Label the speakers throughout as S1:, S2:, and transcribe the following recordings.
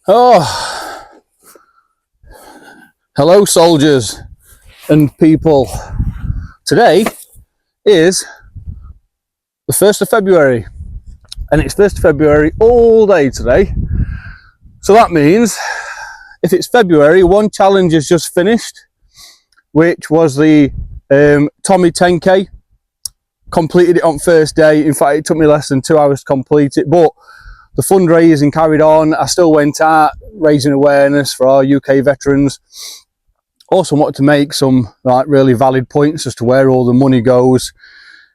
S1: Oh, hello soldiers and people. Today is the 1st of February and it's 1st of February all day today. So that means if it's February, one challenge is just finished, which was the Tommy 10K. Completed it on first day. In fact, it took me less than 2 hours to complete it, but the fundraising carried on. I still went out raising awareness for our UK veterans. Also wanted to make some really valid points as to where all the money goes.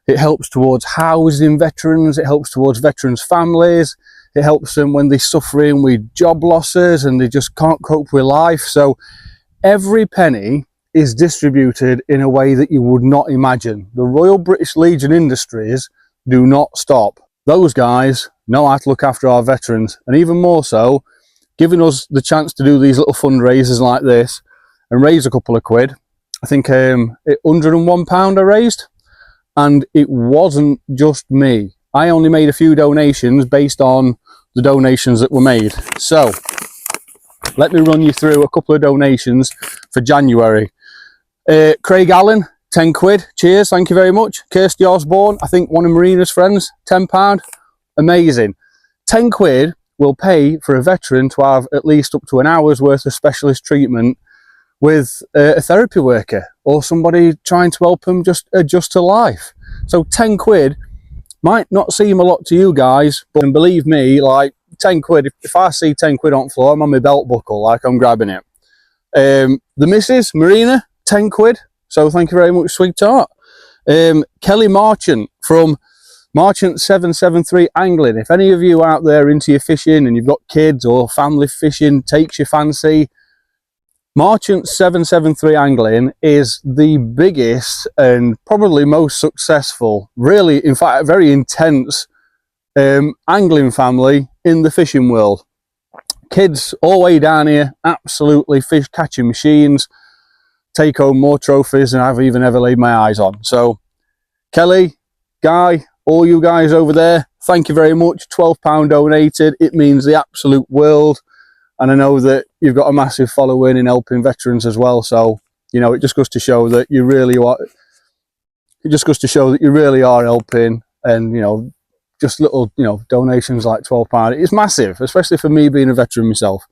S1: It helps towards housing veterans, it helps towards veterans' families, it helps them when they're suffering with job losses and they just can't cope with life. So every penny is distributed in a way that you would not imagine. The Royal British Legion Industries do not stop. Those guys know how to look after our veterans, and even more so, giving us the chance to do these little fundraisers like this and raise a couple of quid. I think £101 I raised, and it wasn't just me. I only made a few donations based on the donations that were made. So let me run you through a couple of donations for January. Craig Allen, 10 quid, cheers, thank you very much. Kirsty Osborne, I think one of Marina's friends, £10, amazing. 10 quid will pay for a veteran to have at least up to an hour's worth of specialist treatment with a therapy worker or somebody trying to help them just adjust to life. So 10 quid might not seem a lot to you guys, but believe me, like 10 quid, if I see 10 quid on the floor, I'm on my belt buckle, like I'm grabbing it. The missus, Marina, 10 quid. So thank you very much, sweetheart. Kelly Marchant from Marchant 773 Angling. If any of you out there into your fishing and you've got kids or family fishing takes your fancy, Marchant 773 Angling is the biggest and probably most successful, really, in fact, very intense angling family in the fishing world. Kids all the way down here, absolutely fish catching machines, take home more trophies than I've even ever laid my eyes on. So Kelly, Guy, all you guys over there, thank you very much. £12 donated. It means the absolute world. And I know that you've got a massive following in helping veterans as well. So, you know, it just goes to show that you really are, it just goes to show that you really are helping. And, you know, just little, you know, donations like £12, it's massive, especially for me being a veteran myself.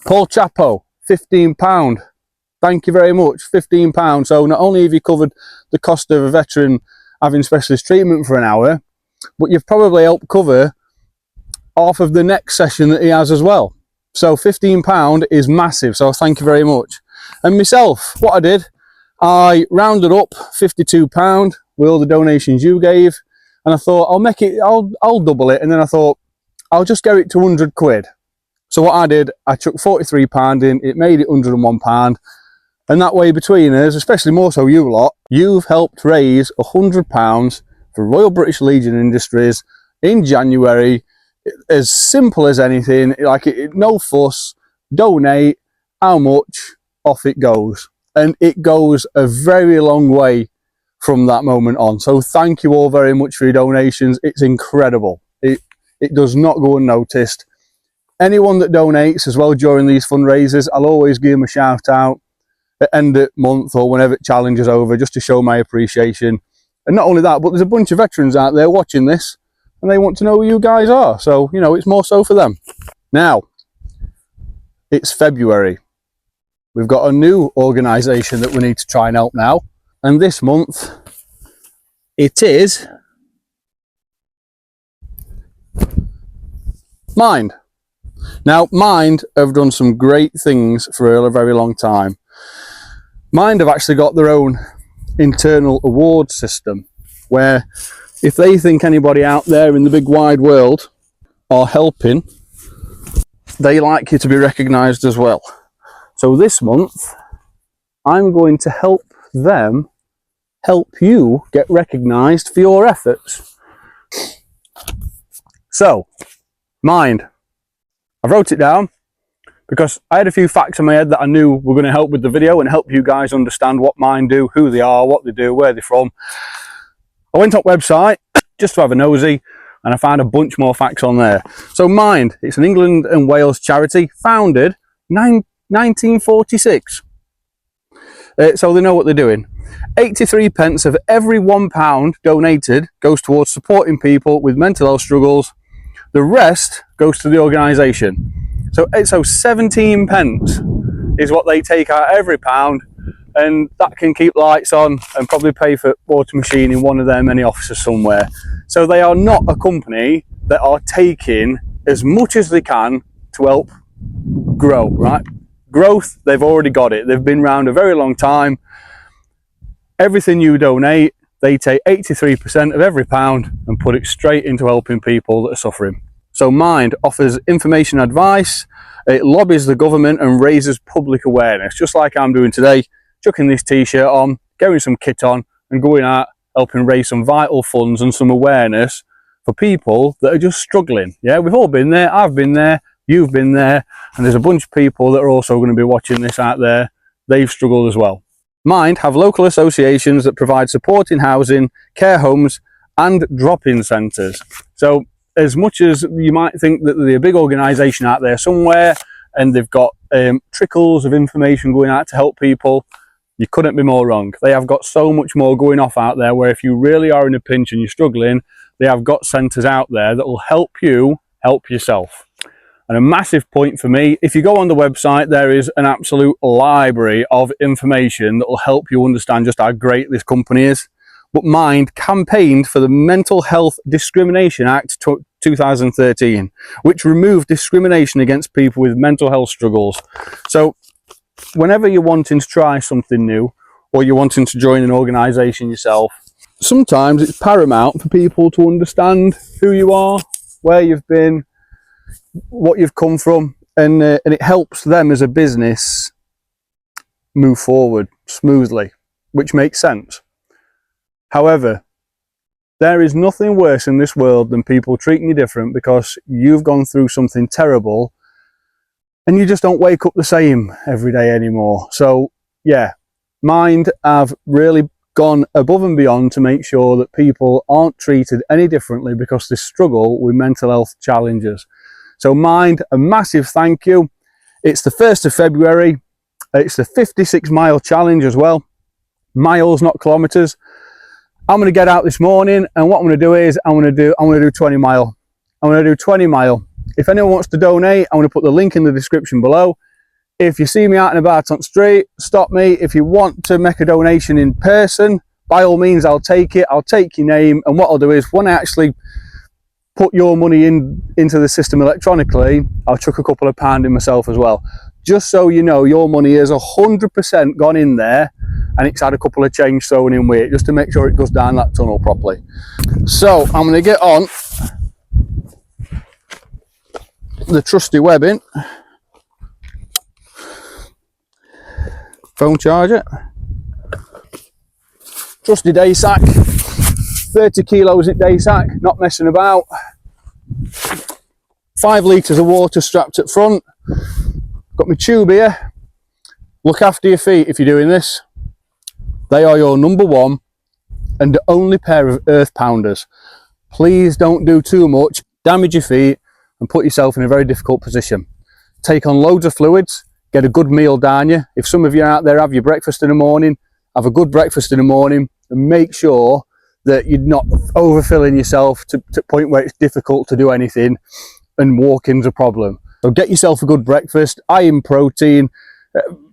S1: Paul Chapo, £15. Thank you very much, £15. So not only have you covered the cost of a veteran having specialist treatment for an hour, but you've probably helped cover half of the next session that he has as well. So £15 is massive, so thank you very much. And myself, what I did, I rounded up £52 with all the donations you gave, and I thought I'll double it, and then I thought I'll just get it to 100 quid. So what I did, I chucked £43 in, it made it £101, and that way between us, especially more so you lot, you've helped raise £100 for Royal British Legion Industries in January. As simple as anything, like no fuss, donate, how much, off it goes. And it goes a very long way from that moment on. So thank you all very much for your donations. It's incredible. It does not go unnoticed. Anyone that donates as well during these fundraisers, I'll always give them a shout out at end of month or whenever challenge is over, just to show my appreciation. And not only that, but there's a bunch of veterans out there watching this and they want to know who you guys are. So, you know, it's more so for them. Now, it's February. We've got a new organisation that we need to try and help now. And this month, it is Mind. Now, Mind have done some great things for a very long time. Mind have actually got their own internal award system where if they think anybody out there in the big wide world are helping, they like you to be recognised as well. So this month, I'm going to help them help you get recognised for your efforts. So, Mind. I wrote it down because I had a few facts in my head that I knew were going to help with the video and help you guys understand what Mind do, who they are, what they do, where they're from. I went on website just to have a nosy, and I found a bunch more facts on there. So Mind, it's an England and Wales charity, founded 1946. So they know what they're doing. 83 pence of every £1 donated goes towards supporting people with mental health struggles. The rest goes to the organisation. So 17 pence is what they take out every pound, and that can keep lights on and probably pay for water machine in one of their many offices somewhere. So they are not a company that are taking as much as they can to help grow, right? Growth, they've already got it. They've been around a very long time. Everything you donate, they take 83% of every pound and put it straight into helping people that are suffering. So Mind offers information advice, it lobbies the government and raises public awareness, just like I'm doing today, chucking this t-shirt on, getting some kit on and going out helping raise some vital funds and some awareness for people that are just struggling. Yeah, we've all been there, I've been there, you've been there, and there's a bunch of people that are also going to be watching this out there. They've struggled as well. Mind have local associations that provide support in housing, care homes and drop-in centres. So as much as you might think that they're a big organisation out there somewhere and they've got trickles of information going out to help people, you couldn't be more wrong. They have got so much more going off out there where if you really are in a pinch and you're struggling, they have got centres out there that will help you help yourself. And a massive point for me, if you go on the website, there is an absolute library of information that will help you understand just how great this company is. But Mind campaigned for the Mental Health Discrimination Act 2013, which removed discrimination against people with mental health struggles. So whenever you're wanting to try something new or you're wanting to join an organisation yourself, sometimes it's paramount for people to understand who you are, where you've been, what you've come from, and it helps them as a business move forward smoothly, which makes sense. However, there is nothing worse in this world than people treating you different because you've gone through something terrible and you just don't wake up the same every day anymore. So yeah, Mind have really gone above and beyond to make sure that people aren't treated any differently because they struggle with mental health challenges. So Mind, a massive thank you. It's the 1st of February. It's the 56-mile challenge as well. Miles, not kilometres. I'm going to get out this morning, and what I'm going to do is I'm going to do 20 mile. I'm going to do 20 mile. If anyone wants to donate, I'm going to put the link in the description below. If you see me out and about on the street, stop me. If you want to make a donation in person, by all means, I'll take it. I'll take your name, and what I'll do is when I actually put your money into the system electronically, I'll chuck a couple of pound in myself as well. Just so you know, your money is 100% gone in there and it's had a couple of change thrown in with it, just to make sure it goes down that tunnel properly. So I'm going to get on the trusty webbing, phone charger, trusty day sack, 30 kilos at day sack, not messing about, 5 litres of water strapped at front, got my tube here. Look after your feet if you're doing this. They are your number one and only pair of earth pounders. Please don't do too much, damage your feet and put yourself in a very difficult position. Take on loads of fluids, get a good meal down you. If some of you are out there, have your breakfast in the morning, have a good breakfast in the morning, and make sure that you're not overfilling yourself to the point where it's difficult to do anything and walking's a problem. So get yourself a good breakfast, high in protein,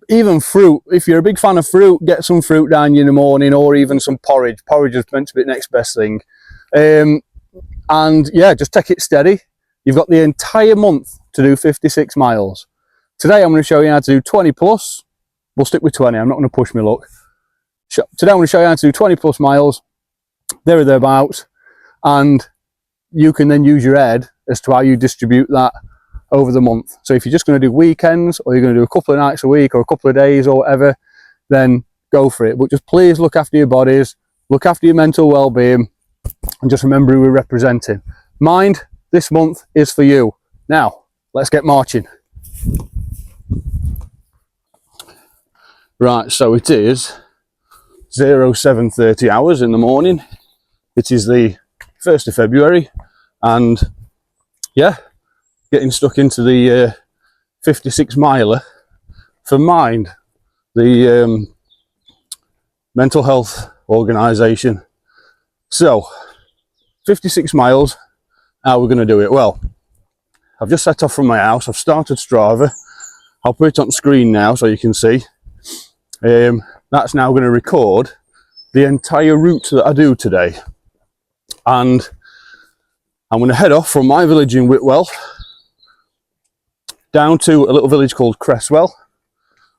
S1: even fruit. If you're a big fan of fruit, get some fruit down you in the morning, or even some porridge. Porridge is meant to be the next best thing. And yeah, just take it steady. You've got the entire month to do 56 miles. Today I'm going to show you how to do 20 plus. We'll stick with 20, I'm not going to push my luck. Today I'm going to show you how to do 20 plus miles, there or thereabouts, and you can then use your head as to how you distribute that over the month. So if you're just going to do weekends, or you're going to do a couple of nights a week or a couple of days or whatever, then go for it. But just please look after your bodies, look after your mental well-being, and just remember who we're representing. Mind, this month is for you. Now, let's get marching. Right, so it is 0730 hours in the morning. It is the 1st of February, and yeah, getting stuck into the 56 miler for Mind, the mental health organisation. So 56 miles, how are we going to do it? Well, I've just set off from my house. I've started Strava. I'll put it on screen now so you can see. That's now going to record the entire route that I do today, and I'm going to head off from my village in Whitwell down to a little village called Cresswell,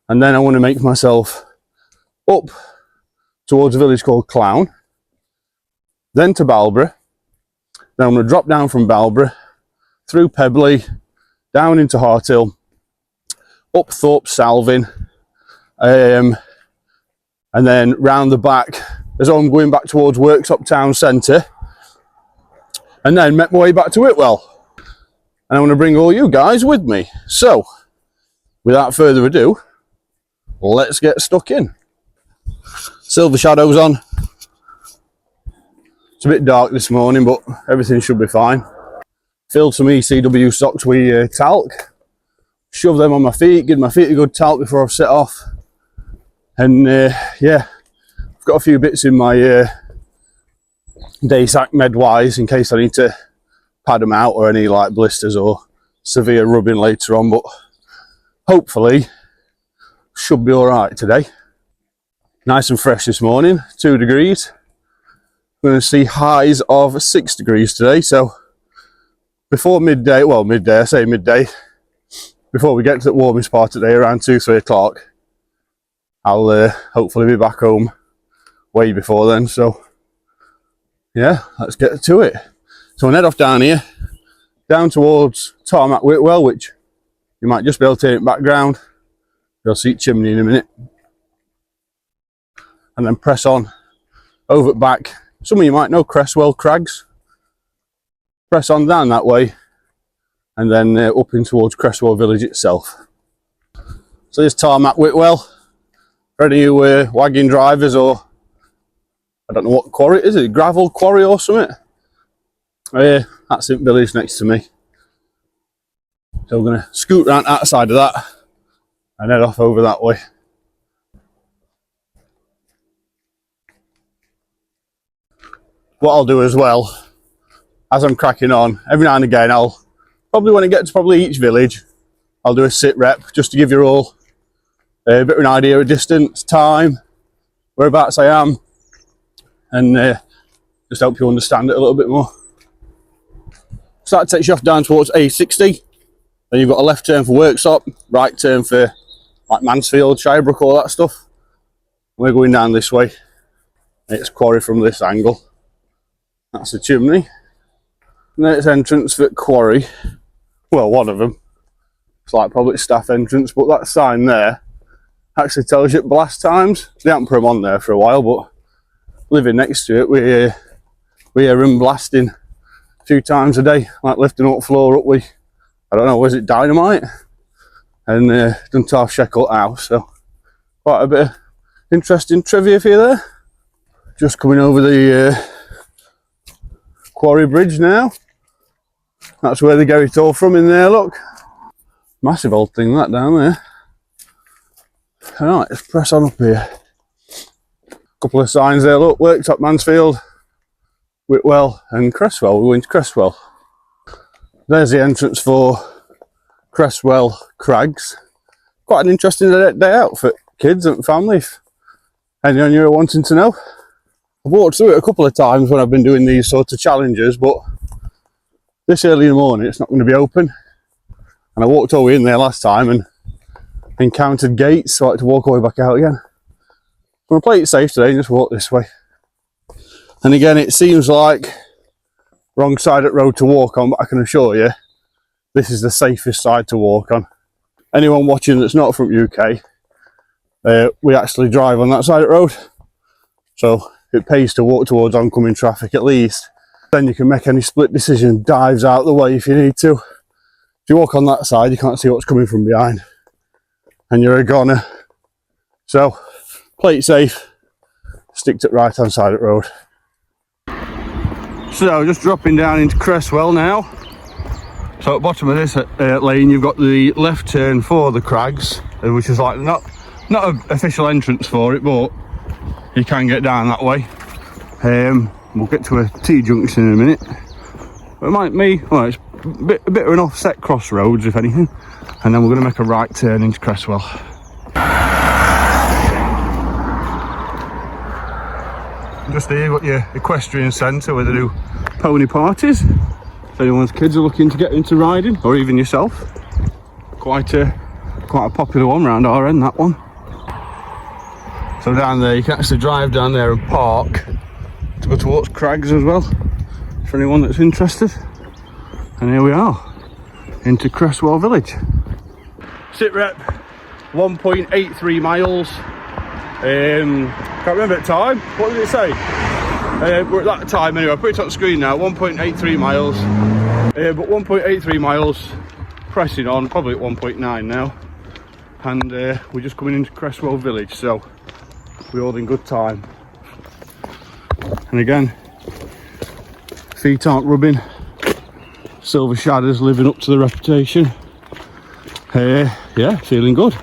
S1: and then I want to make myself up towards a village called Clown, then to Balborough. Then I'm going to drop down from Balborough through Pebley, down into Harthill, up Thorpe Salvin, and then round the back as I'm going back towards Worksop Town Centre, and then make my way back to Whitwell. And I want to bring all you guys with me. So, without further ado, let's get stuck in. Silver shadows on. It's a bit dark this morning, but everything should be fine. Filled some ECW socks with talc. Shove them on my feet, give my feet a good talc before I've set off. And yeah, I've got a few bits in my day sack med-wise in case I need to pad them out or any like blisters or severe rubbing later on, but hopefully should be all right today. Nice and fresh this morning, 2 degrees. We're going to see highs of 6 degrees today, so before midday, well midday, I say midday, before we get to the warmest part of the day around 2-3 o'clock, I'll hopefully be back home way before then. So yeah, let's get to it. So I'll head off down here, down towards Tarmac Whitwell, which you might just be able to hear in the background. You'll see chimney in a minute. And then press on over back. Some of you might know Cresswell Crags. Press on down that way, and then up in towards Cresswell village itself. So there's Tarmac Whitwell. For any wagon drivers, or I don't know what quarry it is, a gravel quarry or something. That's the village next to me. So we're going to scoot around outside of that and head off over that way. What I'll do as well, as I'm cracking on, every now and again, I'll probably, when I get to probably each village, I'll do a sit rep just to give you all a bit of an idea of distance, time, whereabouts I am, and just help you understand it a little bit more. So that takes you off down towards A60. Then you've got a left turn for Worksop, right turn for like Mansfield, Shirebrook, all that stuff. We're going down this way. It's quarry from this angle. That's the chimney. And then it's entrance for quarry. Well, one of them. It's like public staff entrance, but that sign there actually tells you blast times. They haven't put them on there for a while, but living next to it, we hear them blasting a few times a day, like lifting up floor up with, I don't know, was it dynamite? And done to our Sheckle house, so quite a bit of interesting trivia for you there. Just coming over the quarry bridge now. That's where they get it all from in there, look. Massive old thing that down there. Alright, let's press on up here. Couple of signs there, look, Worktop, Mansfield, Whitwell and Cresswell. We're going to Cresswell. There's the entrance for Cresswell Crags. Quite an interesting day out for kids and family, if anyone you're wanting to know. I've walked through it a couple of times when I've been doing these sort of challenges, but this early in the morning it's not going to be open. And I walked all the way in there last time and encountered gates, so I had to walk all the way back out again. I'm going to play it safe today and just walk this way. And again, it seems like wrong side of the road to walk on, but I can assure you this is the safest side to walk on. Anyone watching that's not from UK, we actually drive on that side of the road, so it pays to walk towards oncoming traffic at least. Then you can make any split decision, dives out the way if you need to. If you walk on that side, you can't see what's coming from behind, and you're a goner. So play it safe, stick to the right hand side of the road. So just dropping down into Cresswell now. So at the bottom of this lane you've got the left turn for the Crags, which is like not an official entrance for it, but you can get down that way. We'll get to a T-junction in a minute. But it might be, well, it's a bit of an offset crossroads if anything, and then we're going to make a right turn into Cresswell. Just here you've got your equestrian centre where they do pony parties. If anyone's kids are looking to get into riding, or even yourself. Quite a popular one round our end, that one. So down there you can actually drive down there and park to go towards Crags as well, for anyone that's interested. And here we are, into Cresswell Village. Sit rep, 1.83 miles. Can't remember the time. What did it say? We're at that time anyway. I put it on the screen now. 1.83 miles. But 1.83 miles, pressing on, probably at 1.9 now. And we're just coming into Cresswell Village, so we're all in good time. And again, feet aren't rubbing. Silver Shadows living up to the reputation. Yeah, feeling good.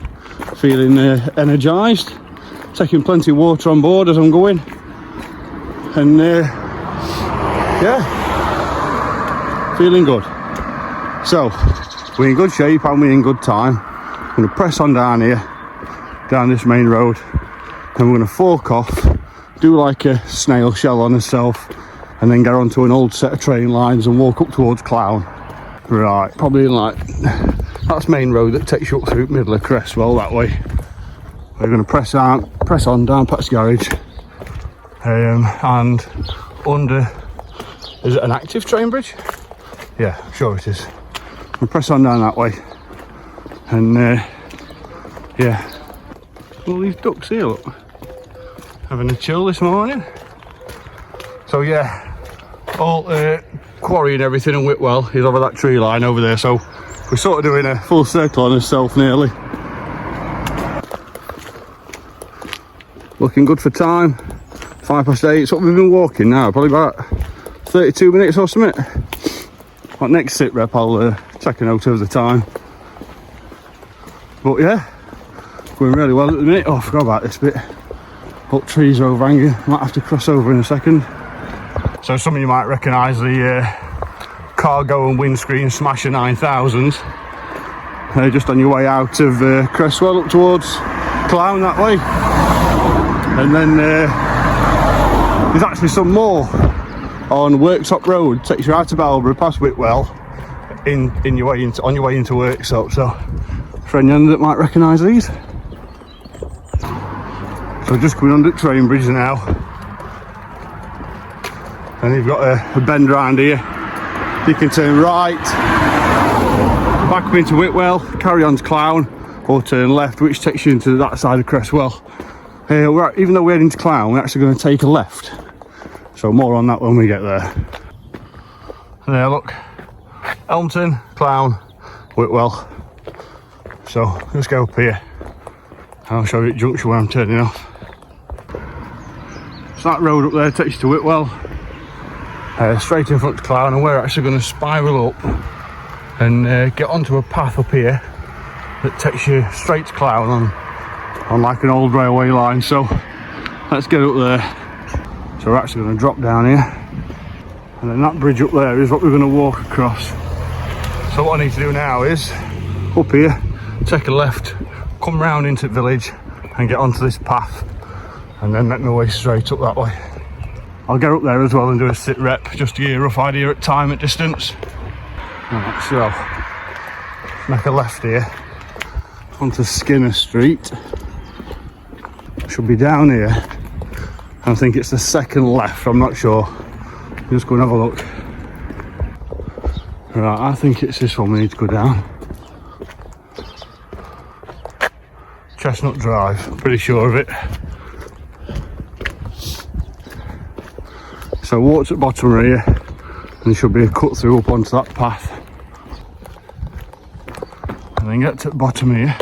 S1: Feeling energised. Taking plenty of water on board as I'm going. And yeah, feeling good. So, we're in good shape and we're in good time. I'm going to press on down here, down this main road. And we're going to fork off, do like a snail shell on herself, and then get onto an old set of train lines and walk up towards Clown. Right, probably in like, that's main road that takes you up through the middle of Cresswell that way. We're going to press on down past garage, and under, is it an active train bridge? Yeah, I'm sure it is. We'll press on down that way, and yeah, all these ducks here, look, having a chill this morning. So yeah, all quarry and everything in Whitwell is over that tree line over there, so we're sort of doing a full circle on ourselves nearly. Looking good for time, 8:05. It's what we've been walking now, probably about 32 minutes or something. That next sit rep I'll take a note of the time. But yeah, going really well at the minute. Oh, I forgot about this bit. Up trees overhanging, might have to cross over in a second. So some of you might recognise the cargo and windscreen Smasher 9000s. Just on your way out of Cresswell up towards Clown that way. And then there's actually some more on Worksop Road, takes you out of Albury past Whitwell on your way into Worksop. So for anyone that might recognise these. So just coming under the train bridge now, and you've got a bend round here. You can turn right, back up into Whitwell, carry on to Clown, or turn left, which takes you into that side of Cresswell. Even though we're heading to Clown, we're actually going to take a left. So more on that when we get there. And there, look, Elmton, Clown, Whitwell. So let's go up here. I'll show you the junction where I'm turning off. So that road up there takes you to Whitwell, straight in front of Clown, and we're actually going to spiral up and get onto a path up here that takes you straight to Clown on like an old railway line. So let's get up there. So we're actually going to drop down here, and then that bridge up there is what we're going to walk across. So what I need to do now is up here, take a left, come round into the village and get onto this path, and then make my way straight up that way. I'll get up there as well and do a sit rep just to get a rough idea at time at distance. Right, so make a left here onto Skinner Street. Should be down here. I think it's the second left, I'm not sure. Just go and have a look. Right, I think it's this one we need to go down. Chestnut Drive, pretty sure of it. So walk to the bottom of here, and there should be a cut through up onto that path. And then get to the bottom here.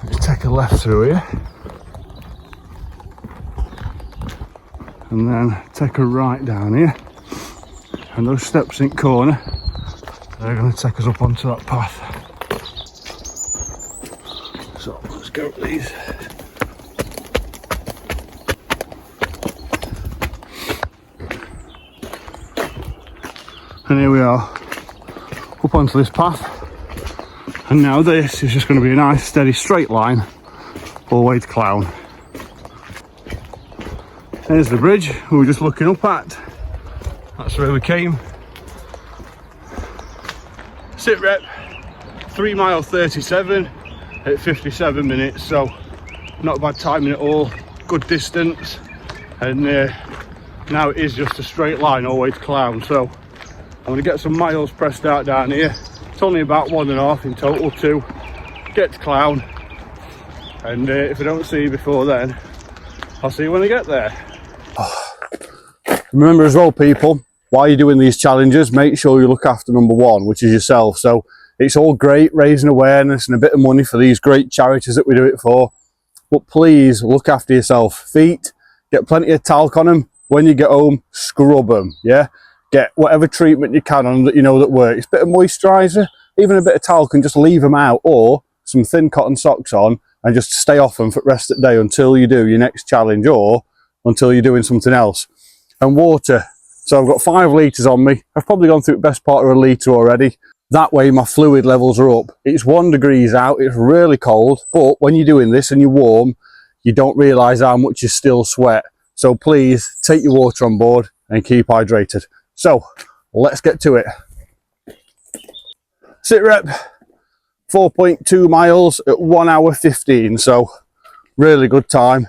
S1: Let's take a left through here. And then take a right down here. And those steps in the corner, they're going to take us up onto that path. So let's go up these. And here we are, up onto this path. And now this is just going to be a nice steady straight line all the way to Clown. There's the bridge we were just looking up at. That's where we came. Sit rep, 3 mile 37 at 57 minutes, so not bad timing at all, good distance. And now it is just a straight line all the way to Clown, so I'm going to get some miles pressed out down here. It's only about 1.5 in total to get to Clown, and if I don't see you before then, I'll see you when I get there. Remember as well, people, while you're doing these challenges, make sure you look after number one, which is yourself. So it's all great raising awareness and a bit of money for these great charities that we do it for, but please look after yourself. Feet, get plenty of talc on them. When you get home, scrub them, yeah? Get whatever treatment you can on them that you know that works. Bit of moisturiser, even a bit of talc, and just leave them out, or some thin cotton socks on and just stay off them for the rest of the day until you do your next challenge or until you're doing something else. And water. So I've got 5 litres on me. I've probably gone through the best part of a litre already. That way my fluid levels are up. It's 1 degree out, it's really cold, but when you're doing this and you're warm, you don't realise how much you still sweat. So please take your water on board and keep hydrated. So let's get to it. Sit rep, 4.2 miles at 1 hour 15, so really good time.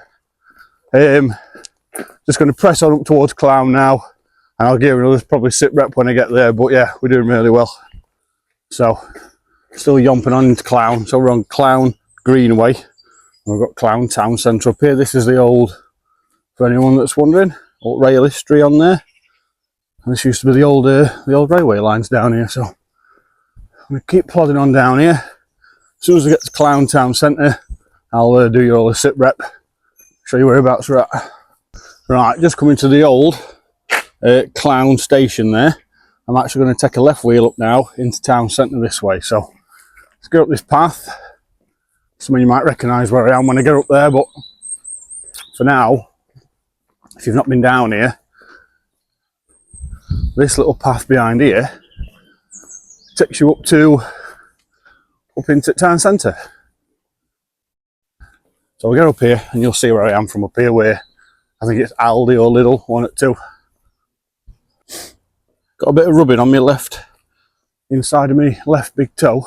S1: Just going to press on up towards Clown now, and I'll give another probably sit rep when I get there, but yeah, we're doing really well. So still yomping on into Clown. So we're on Clown Greenway. We've got Clown Town Centre up here. This is the old, for anyone that's wondering, old rail history on there. And this used to be the old railway lines down here. So I'm going to keep plodding on down here. As soon as I get to Clown Town Centre, I'll do your other sit rep, show you whereabouts we're at. Right, just coming to the old Clown station there. I'm actually going to take a left wheel up now into town centre this way. So let's go up this path. Some of you might recognise where I am when I get up there, but for now, if you've not been down here, this little path behind here takes you up into town centre. So we'll get up here and you'll see where I am from up here, where I think it's Aldi or Lidl, one at 2. Got a bit of rubbing on my left, inside of me left big toe.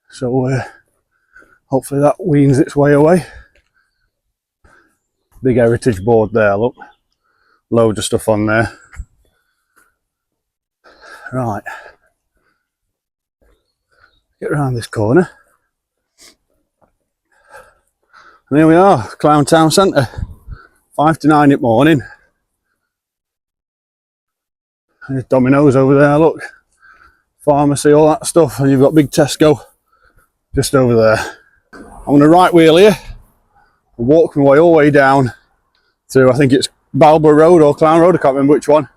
S1: So hopefully that weans its way away. Big heritage board there, look. Loads of stuff on there. Right. Get around this corner. And here we are, Clown Town Centre. 5 to 9 in the morning. There's Domino's over there, look. Pharmacy, all that stuff. And you've got big Tesco just over there. I'm going to right wheel here and walk my way all the way down to, I think it's Balborough Road or Clown Road, I can't remember which one.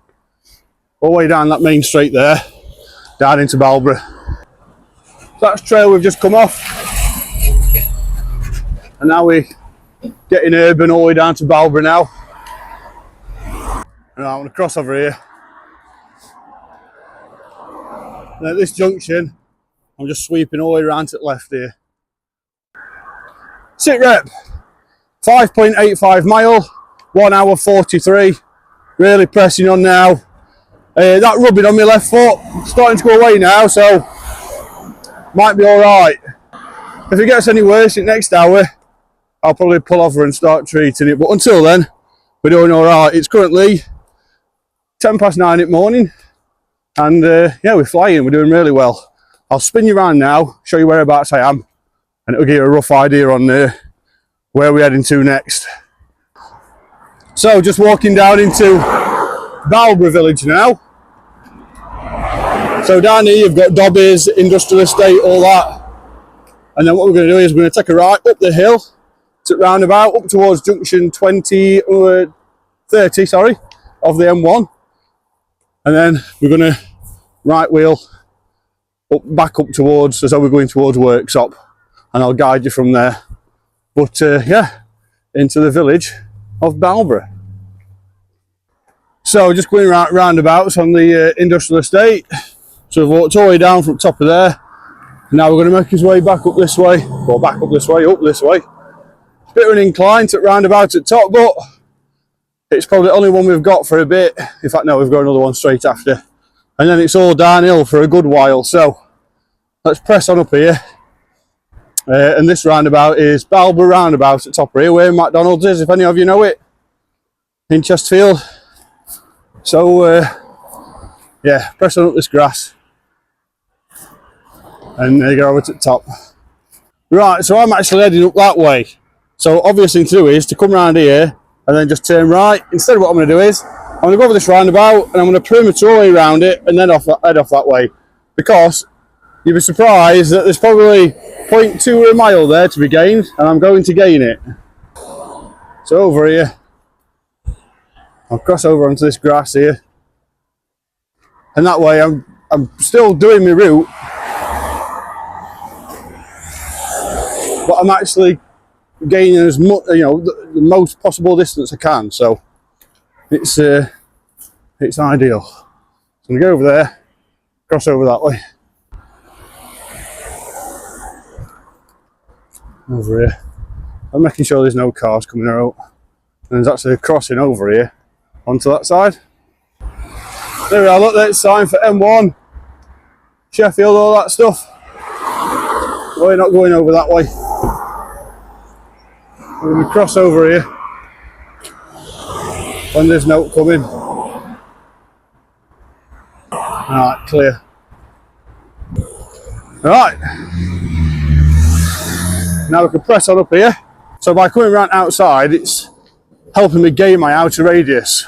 S1: All the way down that main straight there, down into Balborough. So that's the trail we've just come off. And now we're getting urban all the way down to Balborough now. And I'm going to cross over here. And at this junction, I'm just sweeping all the way around to the left here. Sit rep, 5.85 mile, 1 hour 43. Really pressing on now. That rubbing on my left foot starting to go away now, so might be all right. If it gets any worse in the next hour, I'll probably pull over and start treating it. But until then, we're doing all right. It's currently 10 past 9 in the morning, and yeah, we're flying. We're doing really well. I'll spin you around now, show you whereabouts I am, and it'll give you a rough idea on where we're heading to next. So just walking down into Balborough village now. So down here you've got Dobby's, Industrial Estate, all that. And then what we're going to do is we're going to take a right up the hill to roundabout up towards junction 30 of the M1. and then we're going to right wheel back up towards, as though we're going towards Worksop, and I'll guide you from there. But yeah, into the village of Balborough. So just going around roundabouts on the industrial estate. So we've walked all the way down from the top of there. Now we're going to make his way back up this way, or back up this way, up this way. It's a bit of an incline to roundabout at top, but it's probably the only one we've got for a bit. In fact, no, we've got another one straight after. And then it's all downhill for a good while. So let's press on up here. And this roundabout is Balborough roundabout at top of here, where McDonald's is, if any of you know it, in Chesterfield. So yeah, press on up this grass. And there you go, over to the top. Right, so I'm actually heading up that way. So obvious thing to do is to come round here and then just turn right. Instead, what I'm going to do is I'm going to go over this roundabout and I'm going to perimeter all the way around it and then head off that way. Because you'd be surprised that there's probably 0.2 of a mile there to be gained, and I'm going to gain it. So over here, I'll cross over onto this grass here, and that way I'm still doing my route, but I'm actually gaining as much, the most possible distance I can. So it's ideal. So I'm gonna go over there, cross over that way, over here. I'm making sure there's no cars coming out, and there's actually a crossing over here onto that side. There we are. Look, there's a sign for M1, Sheffield, all that stuff. We're not going over that way. We're going to cross over here when there's no coming. Alright, clear. Right. Now we can press on up here. So by coming around outside, it's helping me gain my outer radius.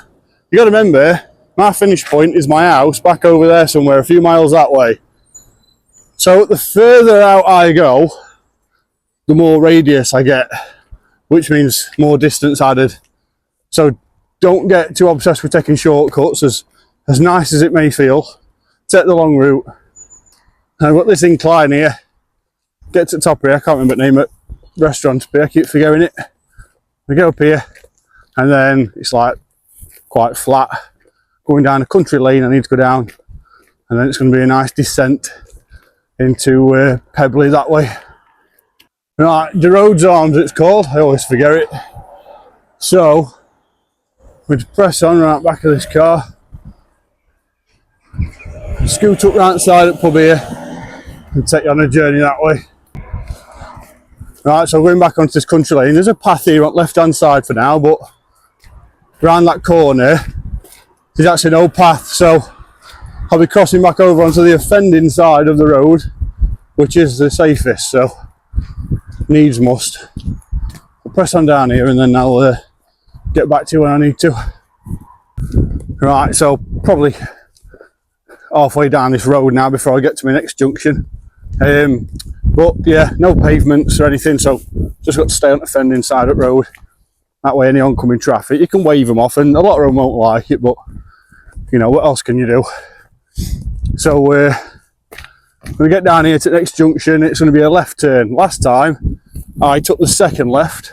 S1: You got to remember, my finish point is my house back over there somewhere, a few miles that way. So the further out I go, the more radius I get, which means more distance added. So don't get too obsessed with taking shortcuts, as nice as it may feel. Take the long route. And I've got this incline here. Get to the top here, I can't remember the name of the restaurant up here, I keep forgetting it. We go up here, and then it's like quite flat. Going down a country lane I need to go down, and then it's going to be a nice descent into Pebbly that way. Right, the Rhodes Arms it's called, I always forget it. So, we just press on right back of this car, scoot up right side at pub here, and take you on a journey that way. Right, so going back onto this country lane, there's a path here on the left hand side for now, but around that corner, there's actually no path, so I'll be crossing back over onto the offending side of the road, which is the safest, so needs must. I'll press on down here and then I'll get back to you when I need to. Right, so probably halfway down this road now before I get to my next junction. But yeah, no pavements or anything, so just got to stay on the fending side of the road. That way any oncoming traffic, you can wave them off, and a lot of them won't like it, but you know, what else can you do? So when we get down here to the next junction, it's going to be a left turn. Last time I took the second left,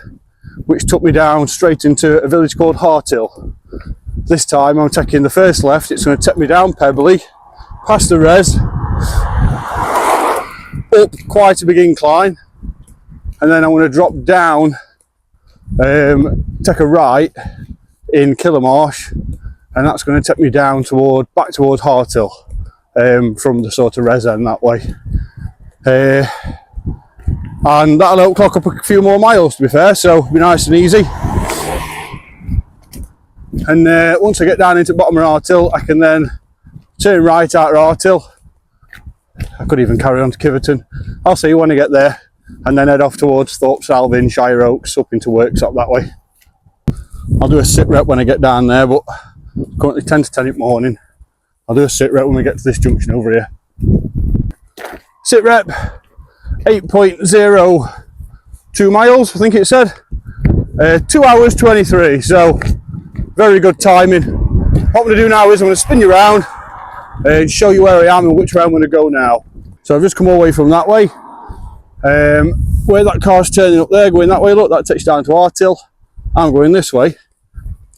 S1: which took me down straight into a village called Harthill. This time I'm taking the first left. It's going to take me down Pebbly, past the res, up quite a big incline, and then I'm going to drop down, take a right in Killermarsh, and that's going to take me down back towards Harthill, from the sort of res end that way. And that'll help clock up a few more miles, to be fair, so it'll be nice and easy. And once I get down into the bottom of Harthill, I can then turn right out of Harthill. I could even carry on to Kiverton. I'll see you when I get there, and then head off towards Thorpe, Salvin, Shire Oaks, up into Worksop that way. I'll do a sit rep when I get down there, but currently 10 to 10 in the morning. I'll do a sit rep when we get to this junction over here. Sit rep, 8.02 miles, I think it said. 2 hours 23, so very good timing. what I'm going to do now is I'm going to spin you around and show you where I am and which way I'm going to go now. So I've just come away from that way. Where that car's turning up there, going that way, look, that takes you down to Artill. I'm going this way,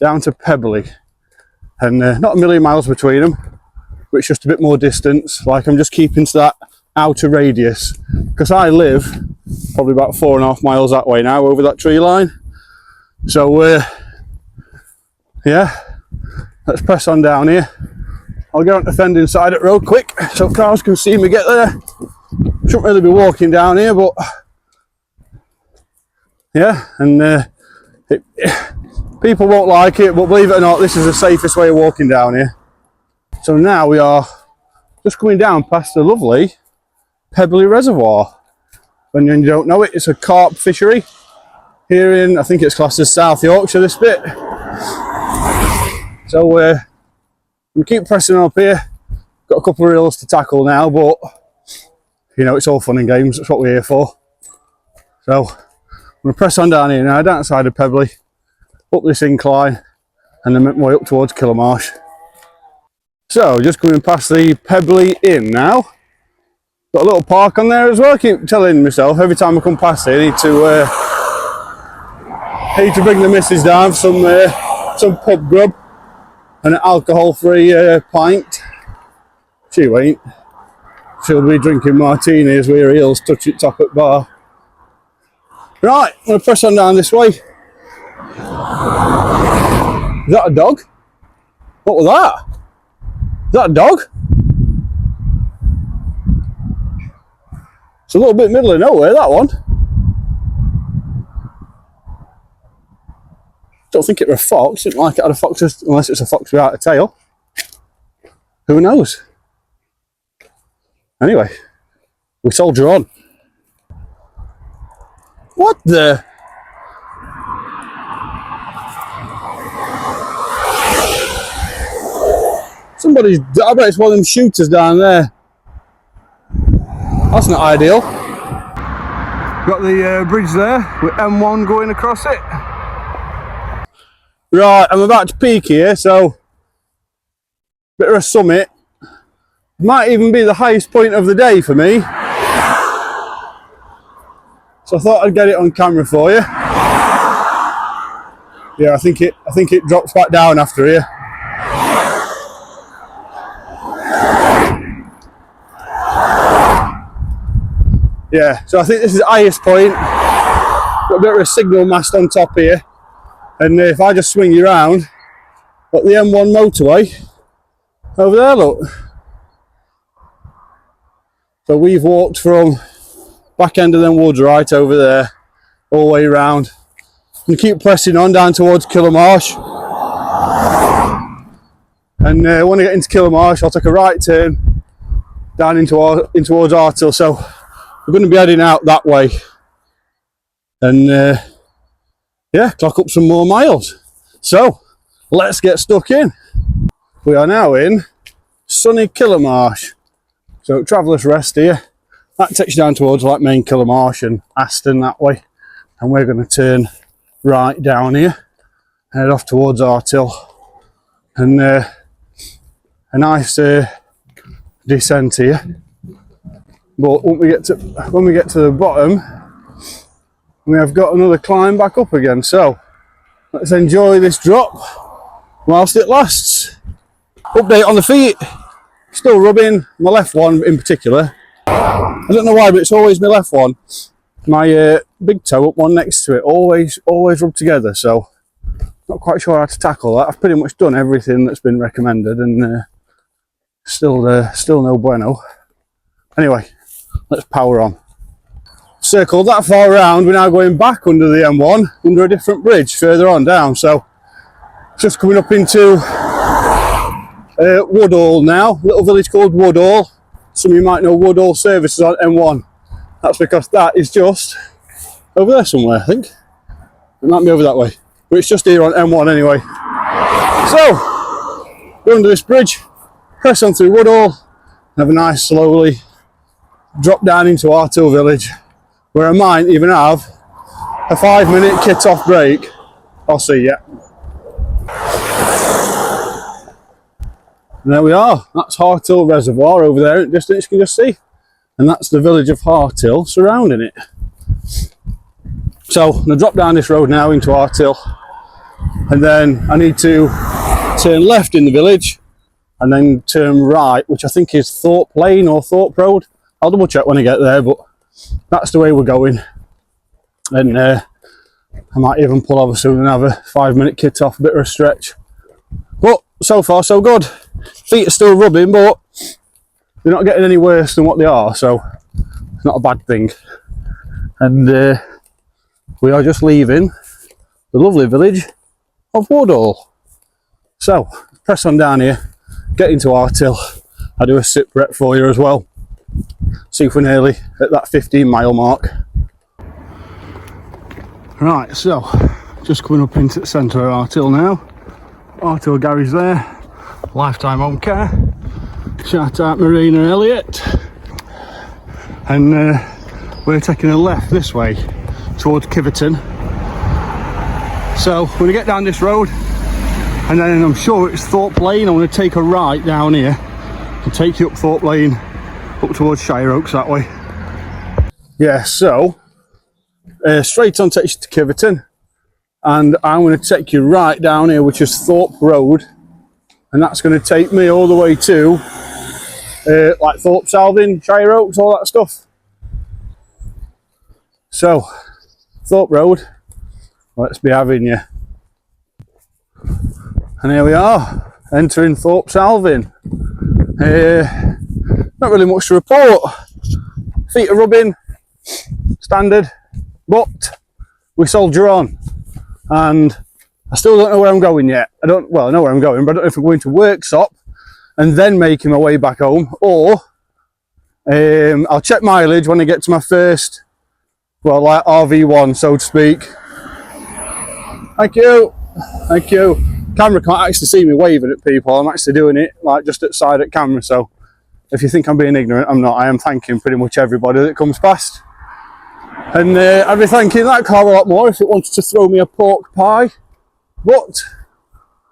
S1: down to Pebbly. And not a million miles between them, but it's just a bit more distance. Like, I'm just keeping to that outer radius, because I live probably about 4.5 miles that way now, over that tree line. So yeah, let's press on down here. I'll go on the fending side of the road quick so cars can see me get there. Shouldn't really be walking down here, but yeah, and people won't like it, but believe it or not, this is the safest way of walking down here. So now we are just coming down past the lovely Pebbly Reservoir. When you don't know it, it's a carp fishery here in, I think it's classed as South Yorkshire, this bit. So we keep pressing up here. Got a couple of reels to tackle now, but you know, it's all fun and games. That's what we're here for. So I'm going to press on down here now, down the side of Pebbly, up this incline, and then make my way up towards Killamarsh. So just coming past the Pebbly Inn now. Got a little park on there as well. I keep telling myself every time I come past here, I need to bring the missus down for some pub grub and an alcohol-free pint. She ain't. She'll be drinking martinis with her heels touch it top at bar. Right, I'm going to press on down this way. Is that a dog? What was that? Is that a dog? It's a little bit middle of nowhere, that one. Don't think it was a fox. Didn't like it had a fox, unless it's a fox without a tail. Who knows? Anyway, we soldier on. What the? Somebody's, I bet it's one of them shooters down there. That's not ideal. Got the bridge there with M1 going across it. Right, I'm about to peak here, so bit of a summit. Might even be the highest point of the day for me. So I thought I'd get it on camera for you. Yeah, I think it drops back down after here. Yeah, so I think this is the highest point. Got a bit of a signal mast on top here. And if I just swing you around, got the M1 motorway over there, look. So we've walked from back end of them woods right over there, all the way around. And keep pressing on down towards Killamarsh. And when I get into Killamarsh, I'll take a right turn down in towards Artill. So we're going to be heading out that way. And yeah, clock up some more miles. So let's get stuck in. We are now in sunny Killamarsh. So Traveller's Rest here. That takes you down towards like main Killamarsh and Aston that way. And we're going to turn right down here, head off towards Artill. And a nice descent here. But when we get to the bottom, we have got another climb back up again. So let's enjoy this drop whilst it lasts. Update on the feet. Still rubbing my left one in particular. I don't know why, but it's always my left one. My big toe up one next to it always rub together. So not quite sure how to tackle that. I've pretty much done everything that's been recommended, and still no bueno. Anyway, let's power on. Circled that far around, we're now going back under the M1, under a different bridge further on down. So just coming up into Woodall now, little village called Woodall. Some of you might know Woodall services on M1. That's because that is just over there somewhere, I think. It might be over that way, but it's just here on M1 anyway. So go under this bridge, press on through Woodall, and have a nice slowly drop down into Artill village, where I might even have a 5-minute kit-off break. I'll see ya. And there we are, that's Harthill Reservoir over there in the distance, you can just see. And that's the village of Harthill surrounding it. So I'm going to drop down this road now into Harthill, and then I need to turn left in the village and then turn right, which I think is Thorpe Lane or Thorpe Road. I'll double check when I get there, but that's the way we're going. And I might even pull over soon and have a 5-minute kit off, a bit of a stretch. But so far so good. Feet are still rubbing, but they're not getting any worse than what they are, so it's not a bad thing. And we are just leaving the lovely village of Woodall. So press on down here, get into Harthill. I'll do a sit rep for you as well. See if we're nearly at that 15-mile mark. Right, so just coming up into the centre of Harthill now. Harthill garage there. Lifetime Home Care. Shout out Marina Elliott. And we're taking a left this way towards Kiverton. So we're going to get down this road, and then I'm sure it's Thorpe Lane. I'm going to take a right down here and take you up Thorpe Lane up towards Shire Oaks that way. Yeah, so straight on takes you to Kiverton, and I'm going to take you right down here, which is Thorpe Road, and that's going to take me all the way to like Thorpe Salvin, Shire Oaks, all that stuff. So Thorpe Road, let's be having you. And here we are, entering Thorpe Salvin. Not really much to report. Feet are rubbing, standard, but we soldier on. And I still don't know where I'm going yet. I know where I'm going, but I don't know if I'm going to Worksop and then making my way back home, or I'll check mileage when I get to my first, well, like RV1, so to speak. Thank you. Thank you. Camera can't actually see me waving at people. I'm actually doing it like just outside at camera, so if you think I'm being ignorant, I'm not. I am thanking pretty much everybody that comes past. And I'd be thanking that car a lot more if it wanted to throw me a pork pie, but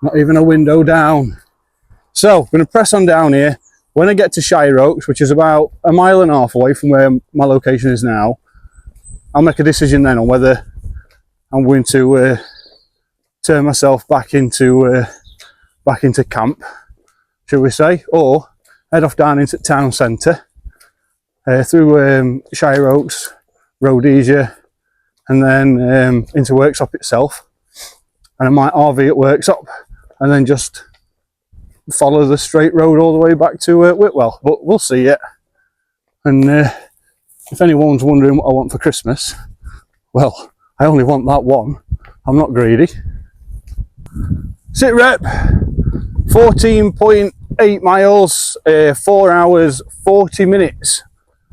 S1: not even a window down. So I'm going to press on down here. When I get to Shire Oaks, which is about 1.5 miles away from where my location is now, I'll make a decision then on whether I'm going to turn myself back into camp, shall we say, or head off down into town centre through Shire Oaks, Rhodesia, and then into Worksop itself, and I might RV at Worksop and then just follow the straight road all the way back to Whitwell, but we'll see it. And if anyone's wondering what I want for Christmas, well, I only want that one. I'm not greedy. Sit rep, 14.8 miles, 4 hours 40 minutes.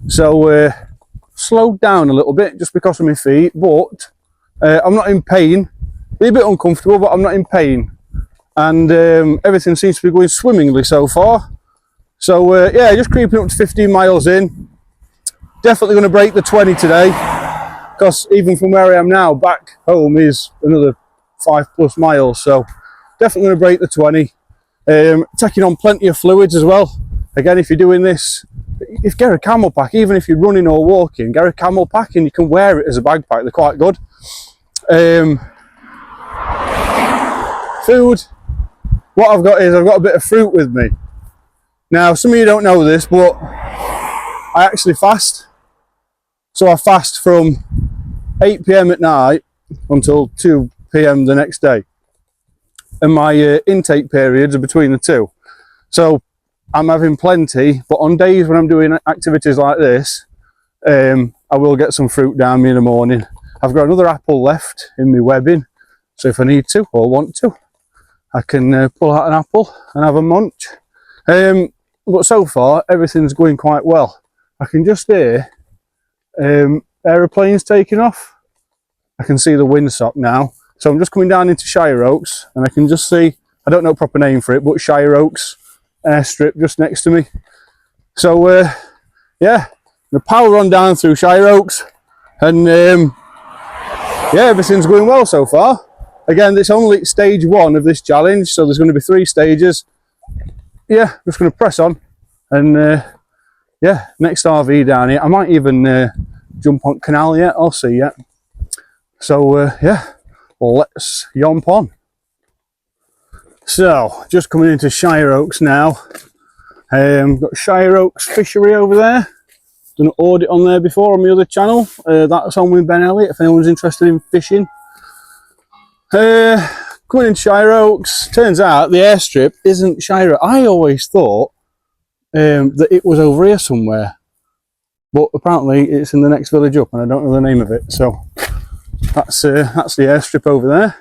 S1: So slowed down a little bit just because of my feet, but I'm not in pain. Be a bit uncomfortable, but I'm not in pain. And everything seems to be going swimmingly so far. So yeah, just creeping up to 15 miles in. Definitely going to break the 20 today, because even from where I am now back home is another 5+ miles, so definitely going to break the 20. Taking on plenty of fluids as well. Again, if you're doing this, if get a camel pack, even if you're running or walking, get a camel pack and you can wear it as a backpack. They're quite good. Food, what I've got is I've got a bit of fruit with me. Now, some of you don't know this, but I actually fast. So I fast from 8 PM at night until 2 PM the next day. And my intake periods are between the two. So I'm having plenty, but on days when I'm doing activities like this, I will get some fruit down me in the morning. I've got another apple left in my webbing, so if I need to or want to, I can pull out an apple and have a munch. But so far, everything's going quite well. I can just hear aeroplanes taking off. I can see the windsock now. So I'm just coming down into Shire Oaks, and I can just see, I don't know the proper name for it, but Shire Oaks airstrip just next to me. So yeah, the power on down through Shire Oaks, and yeah, everything's going well so far. Again, it's only stage 1 of this challenge, so there's going to be 3 stages. yeah, just going to press on, and yeah, next RV down here. I might even jump on canal yet. I'll see yet. So yeah, let's yomp on. So just coming into Shire Oaks now. Got Shire Oaks Fishery over there. Done an audit on there before on my other channel. That's on with Ben Elliott if anyone's interested in fishing. Coming in Shire Oaks, turns out the airstrip isn't Shire. I always thought that it was over here somewhere, but apparently it's in the next village up, and I don't know the name of it. So that's the airstrip over there.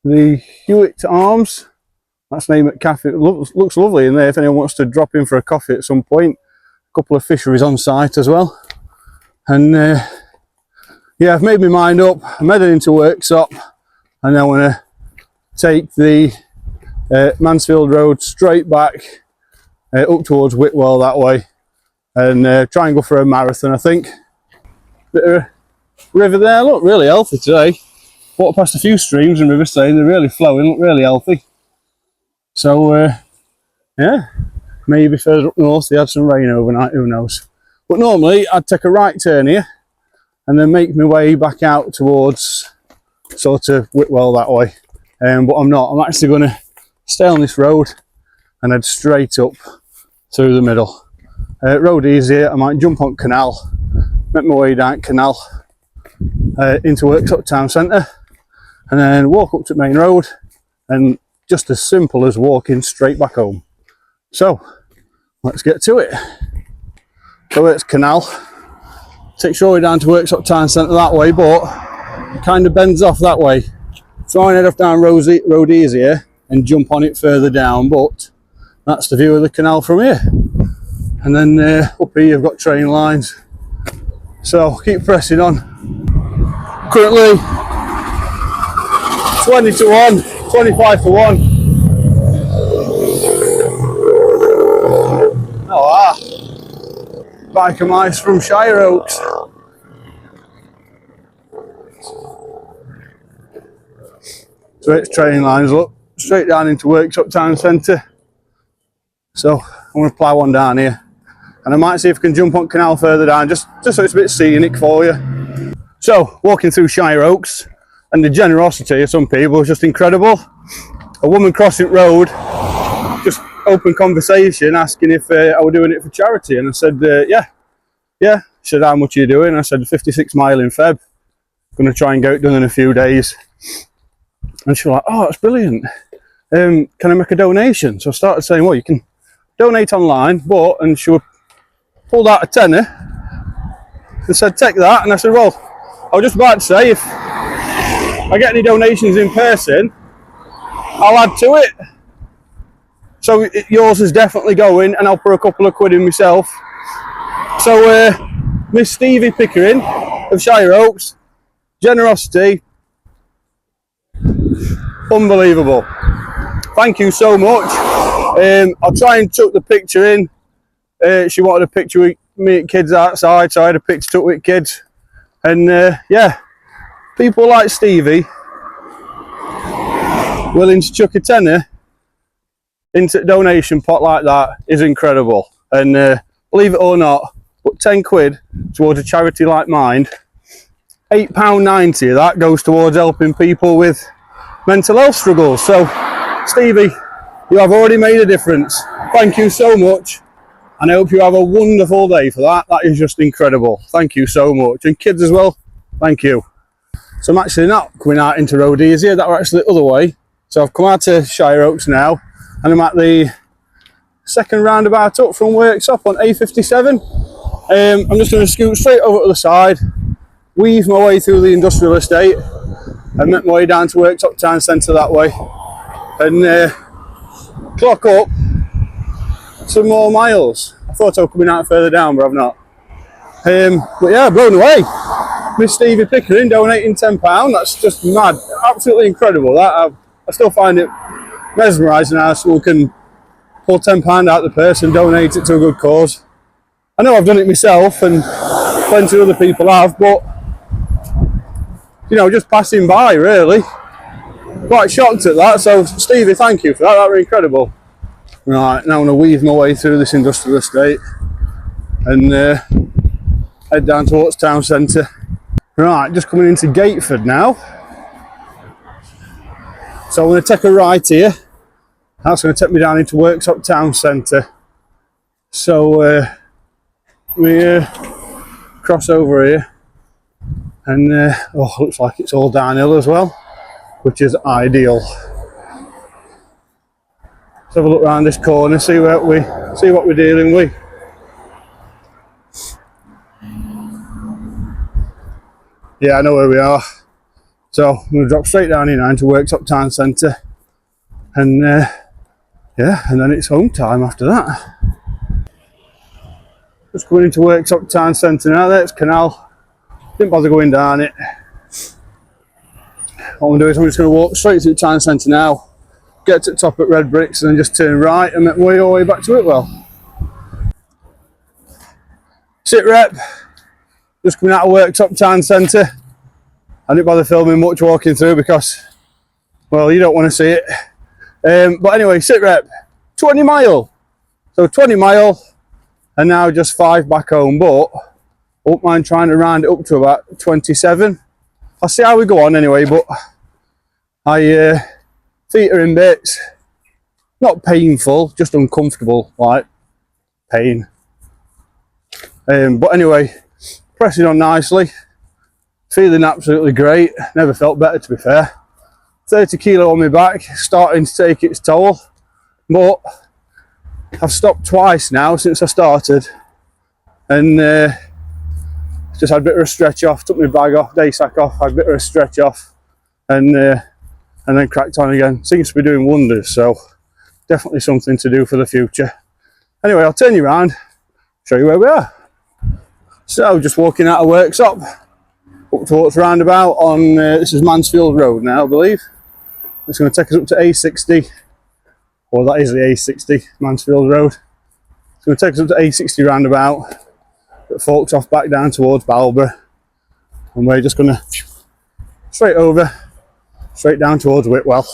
S1: The Hewitt Arms, that's the name at cafe. It looks lovely in there if anyone wants to drop in for a coffee at some point. A couple of fisheries on site as well, and yeah, I've made my mind up. I'm heading into Worksop, and I want to take the Mansfield Road straight back up towards Whitwell that way, and try and go for a marathon, I think. Bit of a river there, look really healthy today. Walked past a few streams and rivers today, they're really flowing, look really healthy. So yeah, maybe further up north they had some rain overnight, who knows. But normally I'd take a right turn here and then make my way back out towards sort of Whitwell that way, but I'm not. I'm actually going to stay on this road and head straight up through the middle. Road easier, I might jump on canal, make my way down canal into Worksop Town Centre, and then walk up to main road, and just as simple as walking straight back home. So let's get to it. So it's canal, takes your way down to Worksop Town Centre that way, but it kind of bends off that way. Try and head off down road easier and jump on it further down, but that's the view of the canal from here. And then up here you've got train lines. So keep pressing on. Currently 20 to 1, 25 to 1. Oh, bike of mice from Shire Oaks. So it's train lines, look, straight down into Worksop Town Centre. So I'm going to plough one down here, and I might see if I can jump on canal further down, just so it's a bit scenic for you. So walking through Shire Oaks, and the generosity of some people is just incredible. A woman crossing road, just open conversation, asking if I were doing it for charity, and I said, yeah. She said, how much are you doing? I said, 56 mile in Feb. Going to try and get it done in a few days. And she was like, oh, that's brilliant. Can I make a donation? So I started saying, well, you can donate online, but, and she pulled out a tenner. They said, take that. And I said, well, I was just about to say, if I get any donations in person, I'll add to it. So yours is definitely going, and I'll put a couple of quid in myself. So Miss Stevie Pickering of Shire Oaks, generosity, unbelievable. Thank you so much. I'll try and tuck the picture in. She wanted a picture with me and kids outside, so I had a picture took with kids. And yeah, people like Stevie willing to chuck a tenner into a donation pot like that is incredible. And believe it or not, put 10 quid towards a charity like mine, £8.90 of that goes towards helping people with mental health struggles. So Stevie, you have already made a difference. Thank you so much, and I hope you have a wonderful day for that. That is just incredible. Thank you so much. And kids as well, thank you. So I'm actually not coming out into road easier, that were actually the other way. So I've come out to Shire Oaks now, and I'm at the second roundabout up from Worksop on A57. I'm just going to scoot straight over to the side, weave my way through the industrial estate, and make my way down to Worksop Town Centre that way, and clock up some more miles. I thought I was coming out further down, but I've not. But yeah, blown away. Miss Stevie Pickering donating £10. That's just mad, absolutely incredible. That I still find it mesmerising how someone can pull £10 out of the purse and donate it to a good cause. I know I've done it myself, and plenty of other people have, but you know, just passing by really. Quite shocked at that. So Stevie, thank you for that. That was incredible. Right, now I'm going to weave my way through this industrial estate and head down towards town centre. Right, just coming into Gateford now. So I'm going to take a right here. That's going to take me down into Worksop town centre. So we cross over here and looks like it's all downhill as well, which is ideal. Let's have a look around this corner, see what we're dealing with. Yeah, I know where we are. So I'm going to drop straight down here now into Worksop town centre, and yeah, and then it's home time after that. Just going into Worksop town centre now. There's canal. Didn't bother going down it. What I'm going to do is I'm just going to walk straight to the town centre now, get to the top at Red Bricks, and then just turn right and make my way all the way back to Whitwell. Sit rep. Just coming out of Worksop town centre. I didn't bother filming much walking through because, well, you don't want to see it. But anyway, sit rep. 20 mile. So 20 mile and now just 5 back home, but I won't mind trying to round it up to about 27. I'll see how we go on anyway, but feet are in bits. Not painful, just uncomfortable, like pain. But anyway, pressing on nicely. Feeling absolutely great. Never felt better, to be fair. 30 kilo on my back, starting to take its toll. But I've stopped twice now since I started. And just had a bit of a stretch off, took my bag off, day sack off, had a bit of a stretch off. And then cracked on again. Seems to be doing wonders, so definitely something to do for the future. Anyway, I'll turn you around, show you where we are. So, just walking out of Worksop, up towards roundabout on, this is Mansfield Road now, I believe. It's going to take us up to A60, or that is the A60, Mansfield Road. It's going to take us up to A60 roundabout, that forks off back down towards Balborough, and we're just going to straight over, straight down towards Whitwell.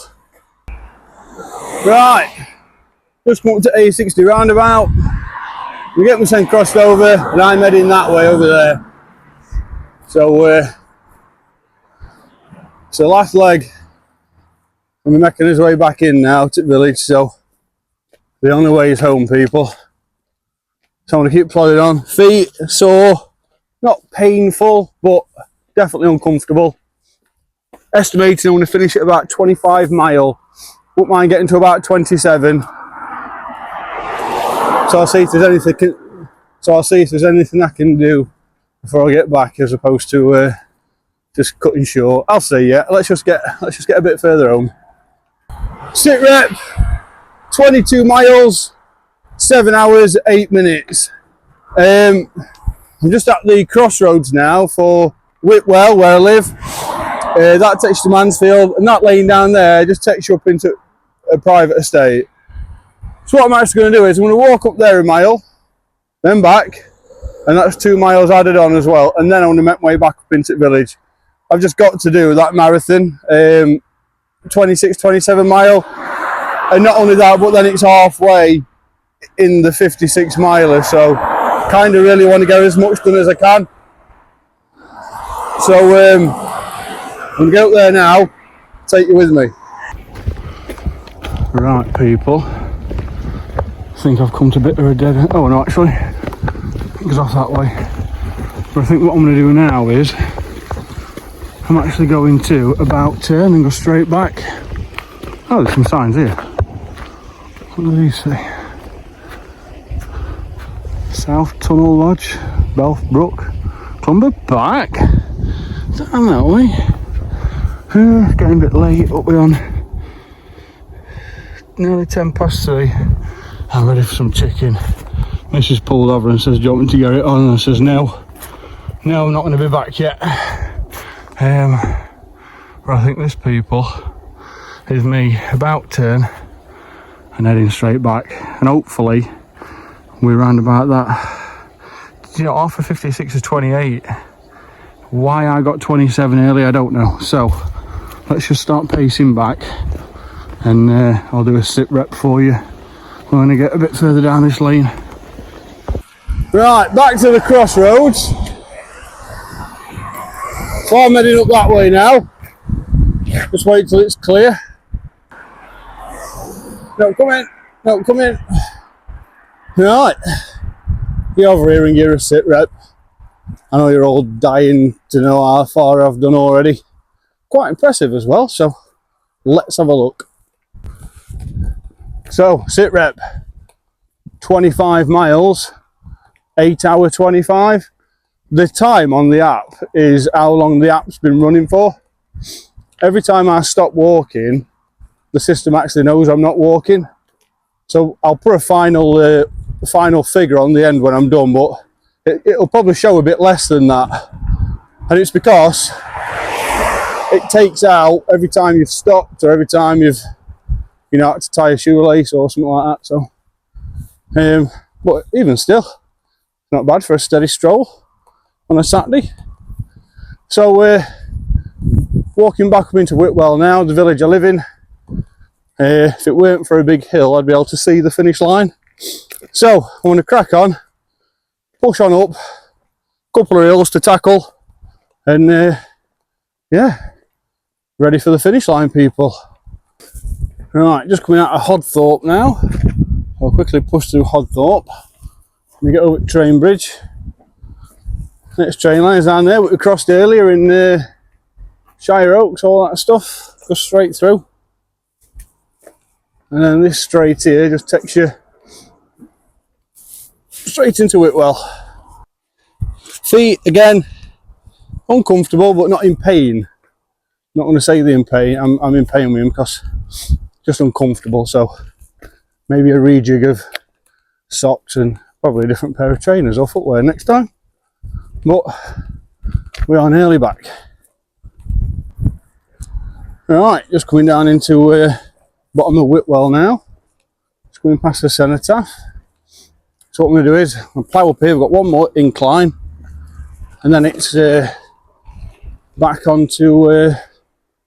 S1: Right, just come up to A60 roundabout. We get myself crossed over, and I'm heading that way over there. So it's the last leg, and we're making his way back in now to the village. So the only way is home, people. So I'm going to keep plodding on. Feet sore, not painful, but definitely uncomfortable. Estimating I'm going to finish at about 25 mile. Won't mind getting to about 27. So I'll see if there's anything. So I'll see if there's anything I can do before I get back, as opposed to just cutting short. I'll see. Yeah, let's just get a bit further home. Sit rep. 22 miles, 7 hours, 8 minutes. I'm just at the crossroads now for Whitwell, where I live. That takes you to Mansfield, and that lane down there just takes you up into a private estate. So what I'm actually going to do is I'm going to walk up there a mile, then back, and that's 2 miles added on as well, and then I'm going to make my way back up into the village. I've just got to do that marathon, 26, 27 mile, and not only that, but then it's halfway in the 56 miler, so kind of really want to get as much done as I can. So I'm going to get up there now, take you with me. Right, people, I think I've come to a bit of a dead end. Oh no, actually, it goes off that way. But I think what I'm going to do now is I'm actually going to about turn and go straight back. Oh, there's some signs here. What do these say? South Tunnel Lodge, Belf Brook, Clumber back. Down that way. Getting a bit late, up we on. Nearly 3:10. I'm ready for some chicken. Mrs. pulled over and says, do you want me to get it on? And I says, no, I'm not going to be back yet. But I think this, people, is me about turn and heading straight back. And hopefully we're round about that. You know, offer 56 is 28. Why I got 27 early, I don't know. So let's just start pacing back, and I'll do a sit rep for you I'm going to get a bit further down this lane. Right, back to the crossroads. So I'm heading up that way now. Just wait till it's clear. No, come in. No, come in. Right. Get over here and give a sit rep. I know you're all dying to know how far I've done already. Quite impressive as well, so let's have a look. So, sit rep. 25 miles, 8 hour 25. The time on the app is how long the app's been running for. Every time I stop walking, the system actually knows I'm not walking. So I'll put a final figure on the end when I'm done, but it'll probably show a bit less than that. And it's because it takes out every time you've stopped or every time you've, had to tie a shoelace or something like that. So, but even still, not bad for a steady stroll on a Saturday. So we're walking back up into Whitwell now, the village I live in. If it weren't for a big hill, I'd be able to see the finish line. So I'm going to crack on, push on up, couple of hills to tackle, and yeah, ready for the finish line, people. Right, just coming out of Hodthorpe now. I'll quickly push through Hodthorpe and get over to Train Bridge. Next train line is down there, what we crossed earlier in Shire Oaks, all that stuff. Go straight through. And then this straight here just takes you straight into Whitwell. Feet, again, uncomfortable but not in pain. Not going to say they're in pain. I'm in pain with them because just uncomfortable. So maybe a rejig of socks and probably a different pair of trainers or footwear next time. But we are nearly back. Right, just coming down into bottom of Whitwell now. Just going past the cenotaph. So what I'm going to do is I'll plough up here. We've got one more incline, and then it's back onto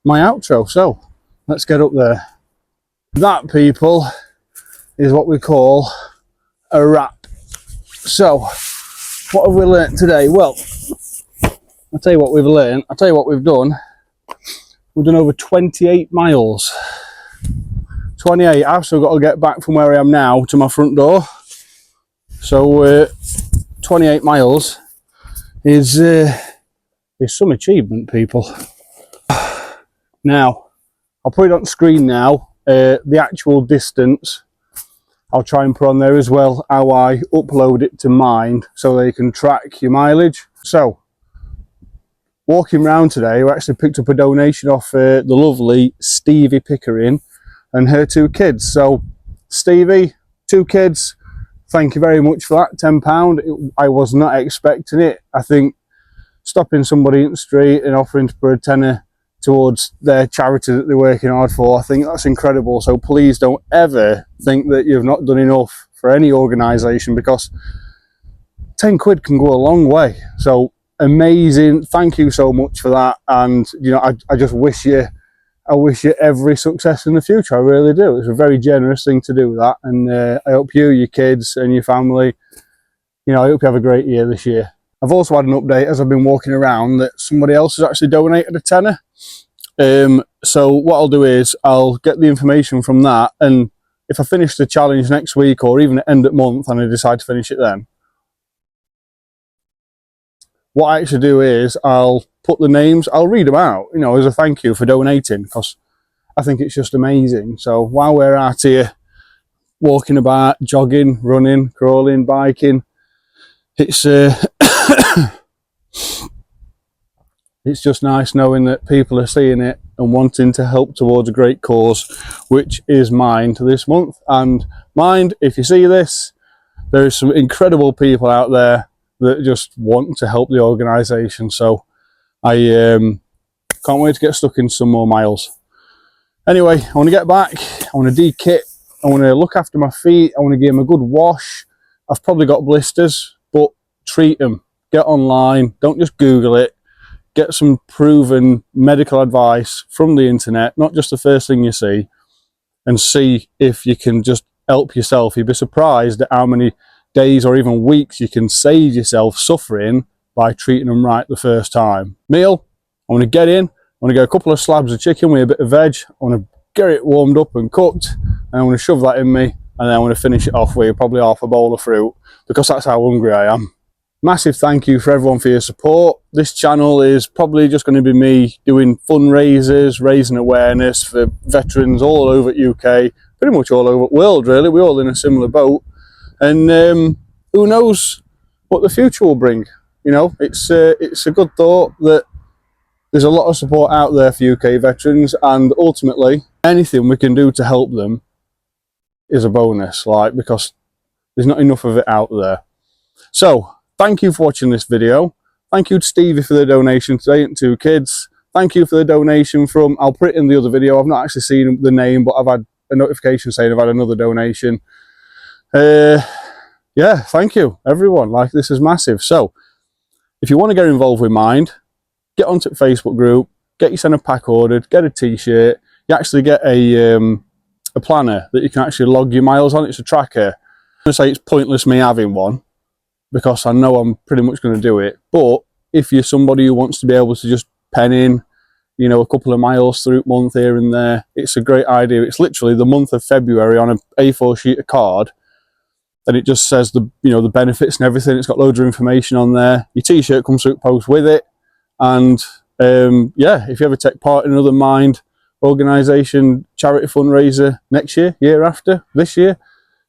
S1: my outro. So let's get up there. That, people, is what we call a wrap. So what have we learnt today? Well, I'll tell you what we've learnt. I'll tell you what we've done. We've done over 28 miles. 28. I've still got to get back from where I am now to my front door. So 28 miles is some achievement, people. Now, I'll put it on screen now. The actual distance, I'll try and put on there as well how I upload it to Mind so they can track your mileage. So, walking around today, we actually picked up a donation off the lovely Stevie Pickering and her 2 kids. So, Stevie, 2 kids, thank you very much for that, £10. I was not expecting it. I think stopping somebody in the street and offering to put a tenner towards their charity that they're working hard for, I think that's incredible. So please don't ever think that you've not done enough for any organisation, because 10 quid can go a long way. So amazing, thank you so much for that. And I just wish you every success in the future. I really do. It's a very generous thing to do that, and I hope you, your kids and your family, I hope you have a great year this year. I've also had an update as I've been walking around that somebody else has actually donated a tenner. So what I'll do is I'll get the information from that, and if I finish the challenge next week or even at end of month and I decide to finish it then, what I actually do is I'll put the names, I'll read them out, as a thank you for donating, because I think it's just amazing. So while we're out here walking about, jogging, running, crawling, biking, it's it's just nice knowing that people are seeing it and wanting to help towards a great cause, which is Mind this month. And Mind, if you see this, there is some incredible people out there that just want to help the organisation. So I can't wait to get stuck in some more miles. Anyway, I want to get back, I want to de-kit, I want to look after my feet, I want to give them a good wash. I've probably got blisters, but treat them. Get online, don't just Google it. Get some proven medical advice from the internet, not just the first thing you see, and see if you can just help yourself. You'd be surprised at how many days or even weeks you can save yourself suffering by treating them right the first time. Meal, I want to get in, I want to get a couple of slabs of chicken with a bit of veg, I want to get it warmed up and cooked, and I want to shove that in me, and then I want to finish it off with probably half a bowl of fruit, because that's how hungry I am. Massive thank you for everyone for your support. This channel is probably just going to be me doing fundraisers, raising awareness for veterans all over the UK, pretty much all over the world really. We're all in a similar boat, and who knows what the future will bring. You know, it's a good thought that there's a lot of support out there for UK veterans, and ultimately anything we can do to help them is a bonus, like, because there's not enough of it out there. So thank you for watching this video. Thank you to Stevie for the donation today and 2 kids. Thank you for the donation from, I'll put it in the other video, I've not actually seen the name, but I've had a notification saying I've had another donation. Yeah, thank you everyone, like, this is massive. So if you want to get involved with Mind, get onto the Facebook group, get your centre pack ordered, get a t-shirt. You actually get a planner that you can actually log your miles on. It's a tracker. I'm going to say it's pointless me having one, because I know I'm pretty much going to do it. But if you're somebody who wants to be able to just pen in, you know, a couple of miles through month here and there, it's a great idea. It's literally the month of February on an A4 sheet of card, and it just says the, you know, the benefits and everything. It's got loads of information on there. Your t-shirt comes through post with it. And yeah, if you ever take part in another Mind organisation, charity fundraiser next year, year after, this year,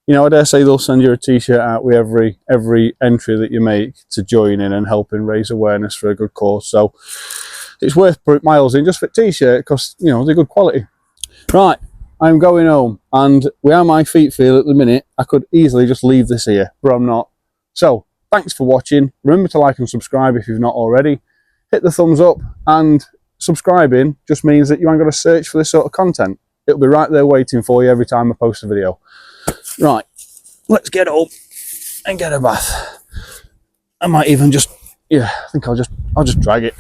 S1: you know, I dare say they'll send you a t-shirt out with every entry that you make to join in and helping raise awareness for a good cause. So it's worth putting miles in just for a t-shirt, because, you know, they're good quality. Right, I'm going home, and with how my feet feel at the minute, I could easily just leave this here, but I'm not. So thanks for watching. Remember to like and subscribe if you've not already. Hit the thumbs up, and subscribing just means that you ain't got to search for this sort of content. It'll be right there waiting for you every time I post a video. Right, let's get up and get a bath. I might even just, yeah, I think I'll just drag it.